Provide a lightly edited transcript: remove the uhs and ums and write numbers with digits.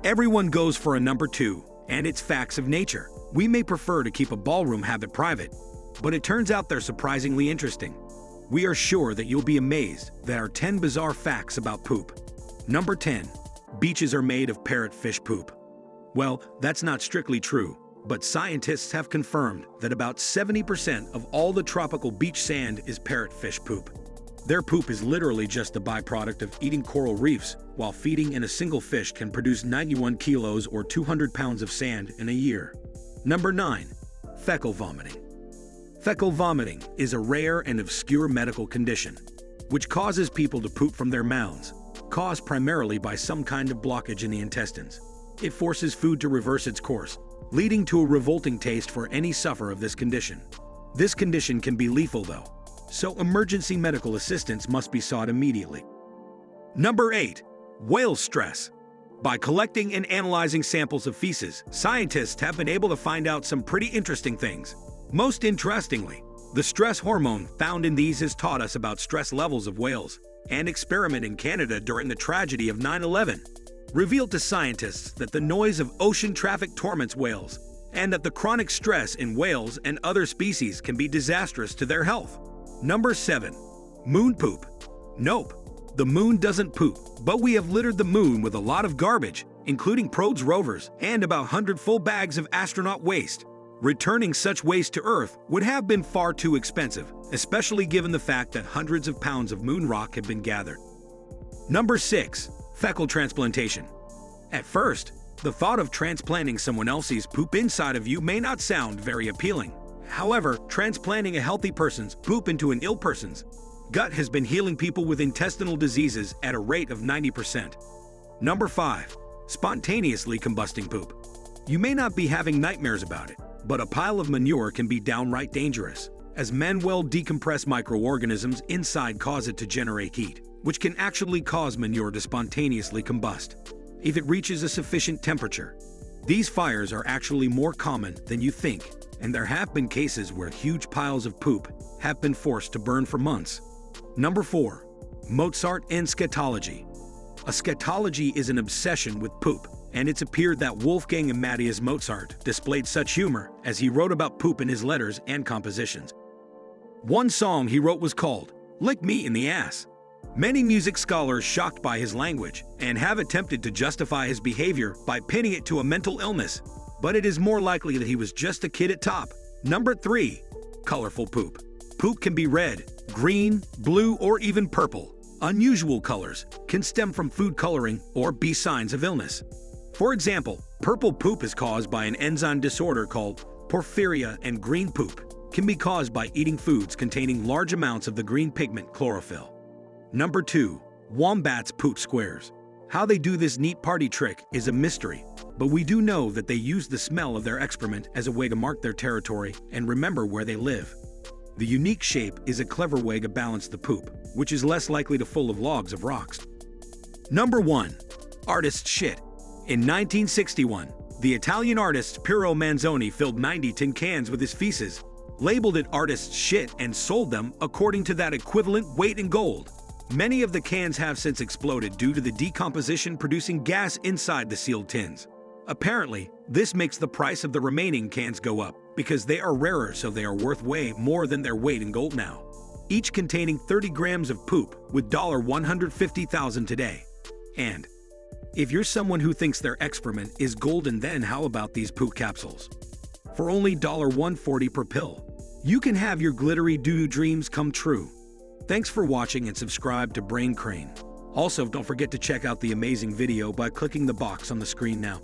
Everyone goes for a number 2, and it's facts of nature. We may prefer to keep a ballroom habit private, but it turns out they're surprisingly interesting. We are sure that you'll be amazed that our 10 bizarre facts about poop. Number 10. Beaches are made of parrotfish poop. Well, that's not strictly true, but scientists have confirmed that about 70% of all the tropical beach sand is parrotfish poop. Their poop is literally just the byproduct of eating coral reefs, while feeding in a single fish can produce 91 kilos or 200 pounds of sand in a year. Number 9. Fecal vomiting. Fecal vomiting is a rare and obscure medical condition, which causes people to poop from their mouths, caused primarily by some kind of blockage in the intestines. It forces food to reverse its course, leading to a revolting taste for any sufferer of this condition. This condition can be lethal though, so emergency medical assistance must be sought immediately. Number 8. Whale stress. By collecting and analyzing samples of feces, scientists have been able to find out some pretty interesting things. Most interestingly, the stress hormone found in these has taught us about stress levels of whales. An experiment in Canada during the tragedy of 9/11 revealed to scientists that the noise of ocean traffic torments whales, and that the chronic stress in whales and other species can be disastrous to their health. Number 7. Moon poop. Nope, the moon doesn't poop, but we have littered the moon with a lot of garbage, including probes, rovers, and about 100 full bags of astronaut waste. Returning such waste to Earth would have been far too expensive, especially given the fact that hundreds of pounds of moon rock have been gathered. Number 6. Fecal transplantation. At first, the thought of transplanting someone else's poop inside of you may not sound very appealing. However, transplanting a healthy person's poop into an ill person's gut has been healing people with intestinal diseases at a rate of 90%. Number 5. Spontaneously combusting poop. You may not be having nightmares about it, but a pile of manure can be downright dangerous, as manual decompressed microorganisms inside cause it to generate heat, which can actually cause manure to spontaneously combust if it reaches a sufficient temperature. These fires are actually more common than you think, and there have been cases where huge piles of poop have been forced to burn for months. Number 4. Mozart and scatology. A scatology is an obsession with poop, and it's appeared that Wolfgang Amadeus Mozart displayed such humor as he wrote about poop in his letters and compositions. One song he wrote was called "Lick Me in the Ass." Many music scholars shocked by his language and have attempted to justify his behavior by pinning it to a mental illness, but it is more likely that he was just a kid at top. Number 3. Colorful poop. Poop can be red, green, blue, or even purple. Unusual colors can stem from food coloring or be signs of illness. For example, purple poop is caused by an enzyme disorder called porphyria, and green poop can be caused by eating foods containing large amounts of the green pigment chlorophyll. Number 2. Wombats poop squares. How they do this neat party trick is a mystery, but we do know that they use the smell of their excrement as a way to mark their territory and remember where they live. The unique shape is a clever way to balance the poop, which is less likely to full of logs of rocks. Number 1. Artist shit. In 1961, the Italian artist Piero Manzoni filled 90 tin cans with his feces, labeled it artist's shit, and sold them according to that equivalent weight in gold. Many of the cans have since exploded due to the decomposition producing gas inside the sealed tins. Apparently, this makes the price of the remaining cans go up because they are rarer, so they are worth way more than their weight in gold now. Each containing 30 grams of poop with $150,000 today. And if you're someone who thinks their excrement is golden, then how about these poop capsules? For only $140 per pill, you can have your glittery doo-doo dreams come true. Thanks for watching and subscribe to CRAIN. Also, don't forget to check out the amazing video by clicking the box on the screen now.